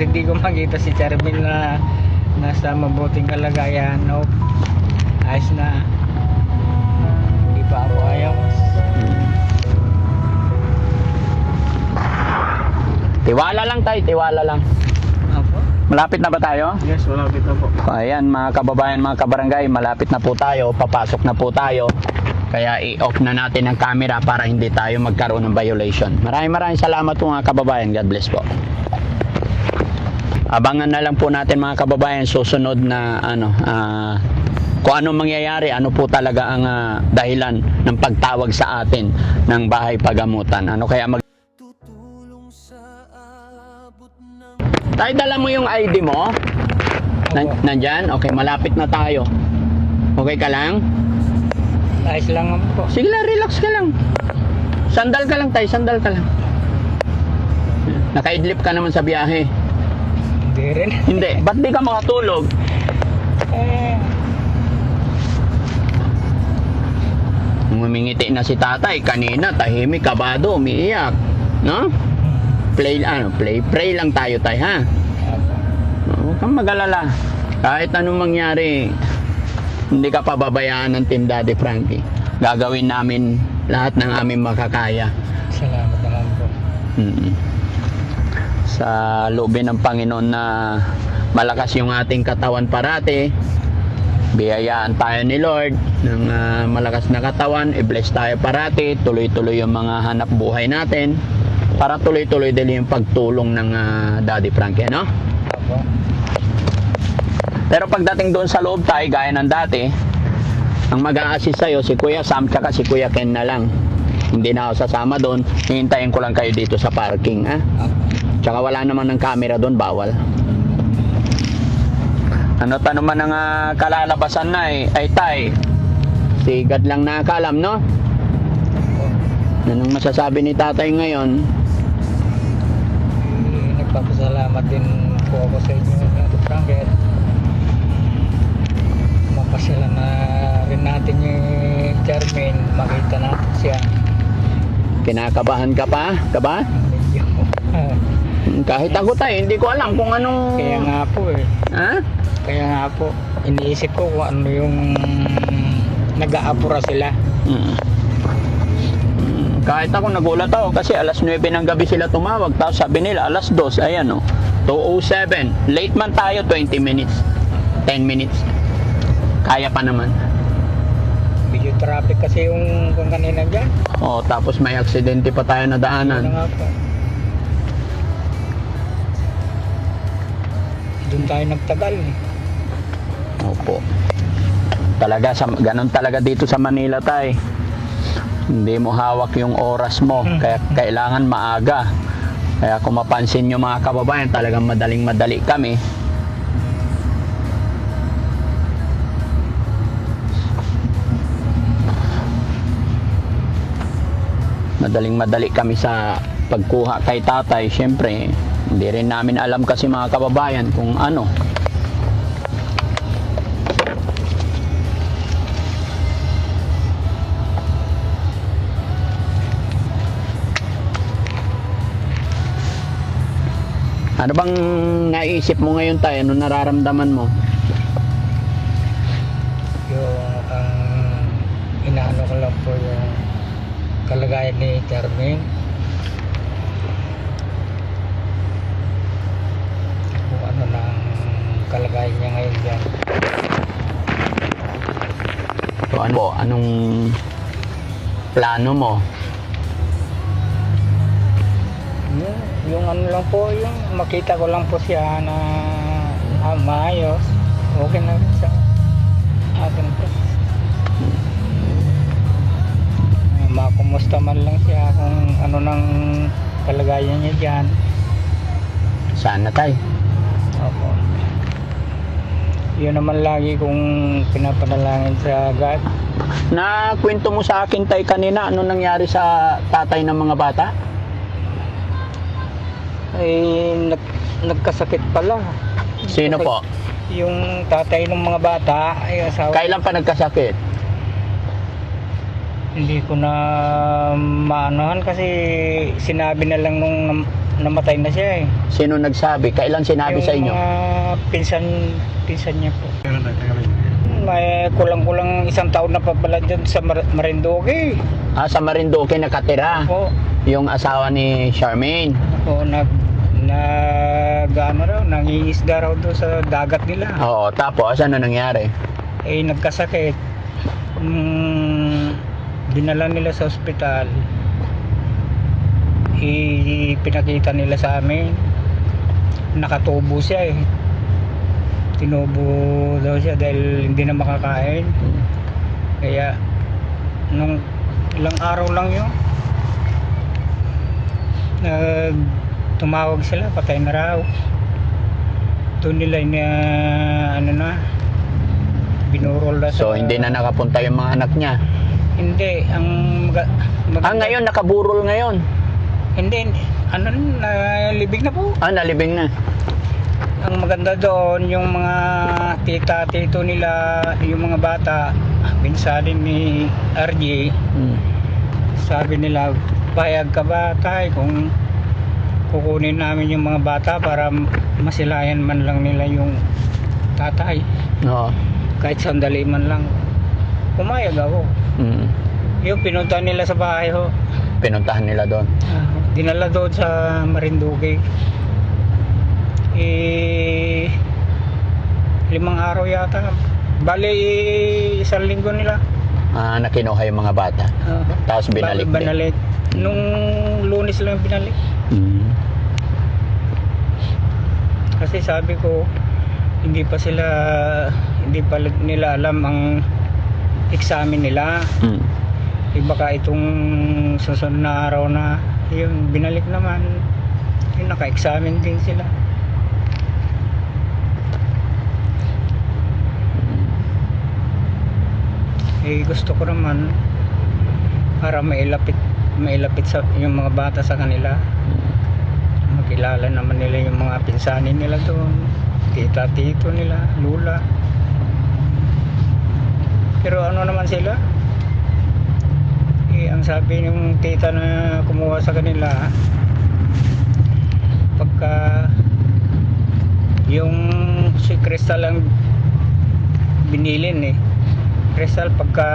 Hindi ko makita si Charmin na nasa mabuting kalagayan. No, ayos na. Hindi pa ako ayaw. Tiwala lang tayo, tiwala lang. Opo. Malapit na ba tayo? Yes, malapit na po. Ayan mga kababayan, mga kabarangay, malapit na po tayo, papasok na po tayo. Kaya i-off na natin ang camera para hindi tayo magkaroon ng violation. Maraming salamat po mga kababayan. God bless po. Abangan na lang po natin mga kababayan susunod na kung ano mangyayari, ano po talaga ang dahilan ng pagtawag sa atin ng bahay pagamutan. Ano kaya Tay, dala mo yung ID mo? Nandyan? Okay, malapit na tayo. Okay ka lang? Ayos lang naman po. Sige lang, relax ka lang. Sandal ka lang, Tay, sandal ka lang. Nakaidlip ka naman sa biyahe. Hindi rin. Hindi, ba't di ka makatulog? Ngumingiti na si tatay. Kanina, tahimik, kabado, umiiyak. No? Pray lang tayo, Tay, ha? Huwag kang mag-alala. Kahit anong mangyari, hindi ka pababayaan ng Team Daddy Frankie. Gagawin namin lahat ng aming makakaya. Salamat naman po. Sa loobin ng Panginoon na malakas yung ating katawan parati, biyayaan tayo ni Lord ng malakas na katawan, i-bless tayo parati, tuloy-tuloy yung mga hanap buhay natin, para tuloy-tuloy din yung pagtulong ng Daddy Frankie, no? Opo. Pero pagdating doon sa loob tayo, gaya ng dati, ang mag-a-assist sa'yo, si Kuya Sam, tsaka si Kuya Ken na lang. Hindi na ako sasama doon, hihintayin ko lang kayo dito sa parking, ha? Tsaka wala naman ng camera doon, bawal. Ano ta naman ang kalalabasan na ay Tay, sigad lang nakakalam, no? Anong masasabi ni tatay ngayon? Nagpapasalamat din po ako sa inyo, Frankie. Mapasala na rin natin yung Charmin, makita natin siya. Kinakabahan ka pa? Kaba? Medyo. Kahit ako tayo, hindi ko alam kung anong... Kaya nga po eh. Ha? Kaya nga po, iniisip ko kung ano yung nag-aapura sila. Kahit ako nagulat ako kasi alas 9 ng gabi sila tumawag, tapos sabi nila alas 2, ayan o, 2:07. Late man tayo, 20 minutes, 10 minutes. Kaya pa naman. Medyo traffic kasi yung kung kanina dyan. O, tapos may aksidente pa tayo na Ano daanan. nga po. Doon tayo nagtagal eh. Opo. Talaga, ganun talaga dito sa Manila tayo. Hindi mo hawak yung oras mo, kaya kailangan maaga. Kaya kung mapansin nyo mga kababayan, talagang madaling-madali kami. Madaling-madali kami sa pagkuha kay tatay. Siyempre, hindi rin namin alam kasi mga kababayan kung ano. Ano bang naisip mo ngayon tayo? Ano nararamdaman mo? Yung inaano ko lang po yung kalagayan ni Charmin. Kung ano na ang kalagayan niya ngayon dyan. So, anong plano mo? Yung ano lang po, yung makita ko lang po siya na maayos. Okay na sa akin po. Makumusta man lang siya kung ano nang kalagayan niya dyan. Sana tayo. Opo. Yun naman lagi kong pinapanalangin sa God. Na kwento mo sa akin tayo kanina, ano nangyari sa tatay ng mga bata? Ay, nagkasakit pala. Sino po? Yung tatay ng mga bata, ay asawa. Kailan pa nagkasakit? Hindi ko na maanohan kasi sinabi na lang nung namatay na siya eh. Sino nagsabi? Kailan sinabi Yung sa inyo? mga pinsan niya po. May kulang-kulang 1 taon na pa pala dyan sa Marinduque. Sa Marinduque nakatira. Po, Yung asawa ni Charmaine. po nangingisda raw doon sa dagat nila. Oo, tapos ano nangyari? Eh, nagkasakit. Dinala nila sa ospital. Pinakita nila sa amin. Nakatubo siya eh. Tinubo daw siya dahil hindi na makakain. Kaya nung ilang araw lang yun, tumawag sila, patay na raw. Doon nila binurol na So hindi na nakapunta yung mga anak niya. Hindi, Ngayon nakaburol ngayon. Hindi, nalibig na po. Nalibing na. Ang maganda doon, yung mga tita-tito nila, yung mga bata, pinsanin ni RJ, sabi nila, payag ka ba tay kung kukunin namin yung mga bata para masilayan man lang nila yung tatay. Oo. Kahit sandali man lang. Pumayag ako. Yung pinunta nila sa bahay ho. Pinuntahan nila doon. Dinala doon sa Marinduque. 5 araw yata. Bali, 1 linggo nila. Nakinuha yung mga bata. Tapos binalik din. Binalik. Nung Lunes lang binalik. Kasi sabi ko, hindi pa nila alam ang examen nila. Baka itong susunod na araw na yung binalik naman, yung naka-examine din sila. Gusto ko naman para mailapit sa yung mga bata sa kanila, makilala naman nila yung mga pinsanin nila doon, tita-tito nila, lula. Pero ano naman sila, ang sabi ng tita na kumuha sa kanila, pagka yung si Crystal ang binilin Crystal, pagka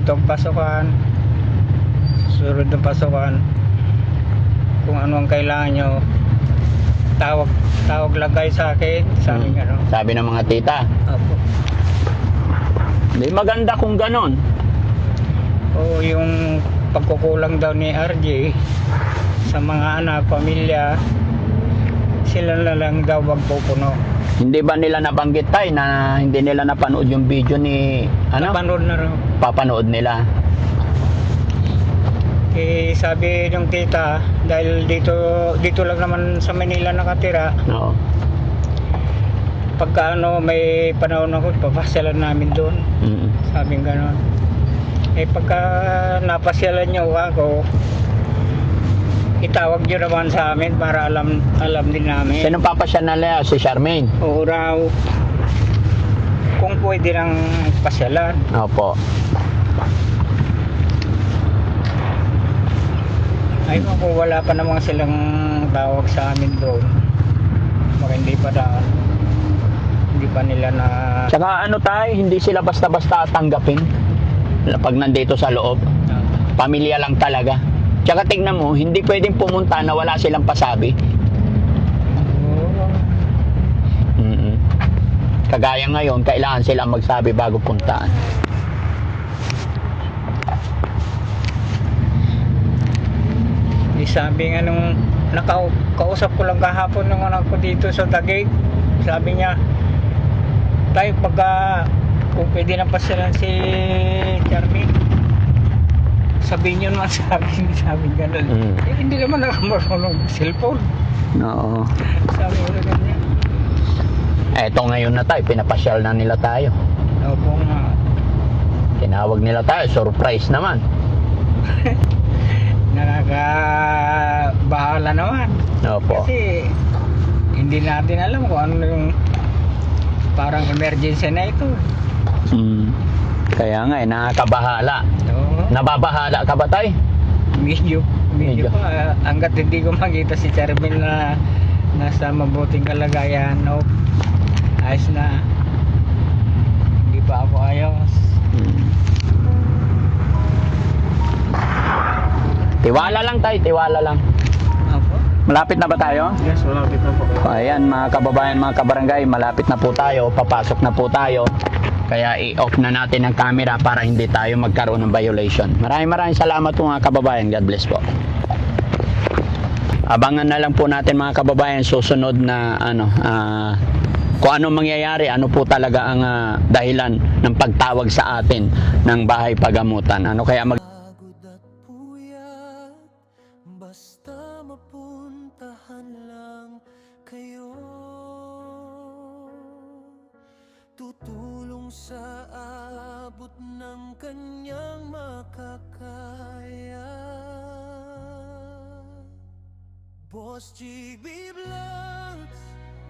itong pasukan, susunod ng pasukan, kung ano ang kailangan nyo, tawag lang kayo sa akin, sabi nga Sabi ng mga tita. Opo. Di maganda kung ganon. O yung pagkukulang daw ni RJ sa mga anak, pamilya, sila na lang daw magpupuno. Hindi ba nila nabanggit tayo na hindi nila napanood yung video ni Napanood na raw. Papanood nila. Sabi ng tita, dahil dito lang naman sa Manila nakatira, Oo. pagka may panahon ako, papasyalan namin doon. Sabi ng gano'n. Pagka napasyalan nyo ako, itawag nyo naman sa amin para alam din namin. Sino papasya na nila? Si Charmaine? Oo raw. Kung pwede lang pasyalan. Opo. Ay kung wala pa namang silang tawag sa amin doon, baka hindi pa nila na... Tsaka ano tayo, hindi sila basta-basta tanggapin pag nandito sa loob. Pamilya lang talaga. Tsaka tingnan mo, hindi pwedeng pumunta na wala silang pasabi. Kagaya ngayon, kailangan silang magsabi bago puntaan. Sabi nga nung kausap ko lang kahapon nung anak ko dito sa Taguig, sabi niya, tayo pagka kung pwede na pasyalan si Charmaine, sabihin nyo naman sabi gano'n. Hindi naman ako marunong cellphone. Oo. Sabi ko na ganyan. Eto ngayon na tayo, pinapasyal na nila tayo. Opo nga. Tinawag nila tayo, surprise naman. Nakakabahala naman. Opo. Kasi hindi natin alam kung ano yung parang emergency na ito. Kaya nga nakakabahala. Oo. Nababahala ka ba tayo? Medyo medyo pa, hanggat hindi ko makita si Charmel na nasa mabuting kalagayan, no, ayos na, hindi pa ako ayos. Tiwala lang tayo, tiwala lang. Opo. Malapit na ba tayo? Yes, malapit na po. Ayan mga kababayan, mga kabarangay, malapit na po tayo, papasok na po tayo. Kaya i-off na natin ang camera para hindi tayo magkaroon ng violation. Maraming salamat po mga kababayan. God bless po. Abangan na lang po natin mga kababayan susunod na kung ano mangyayari, ano po talaga ang dahilan ng pagtawag sa atin ng bahay pagamutan. Ano kaya Pagod at puyat, basta mapuntahan lang kayo. Tutulong sa abot ng kanyang makakaya. Boss Jigby Vlogs,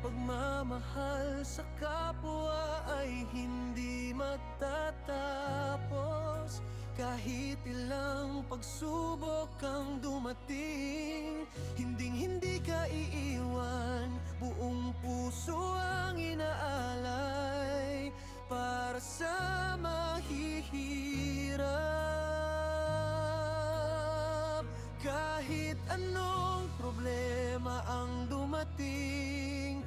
pagmamahal sa kapwa ay hindi magtatapos. Kahit ilang pagsubok ang dumating, hindi ka iiwan. Buong puso ang inaalay para sa mahihirap. Kahit anong problema ang dumating,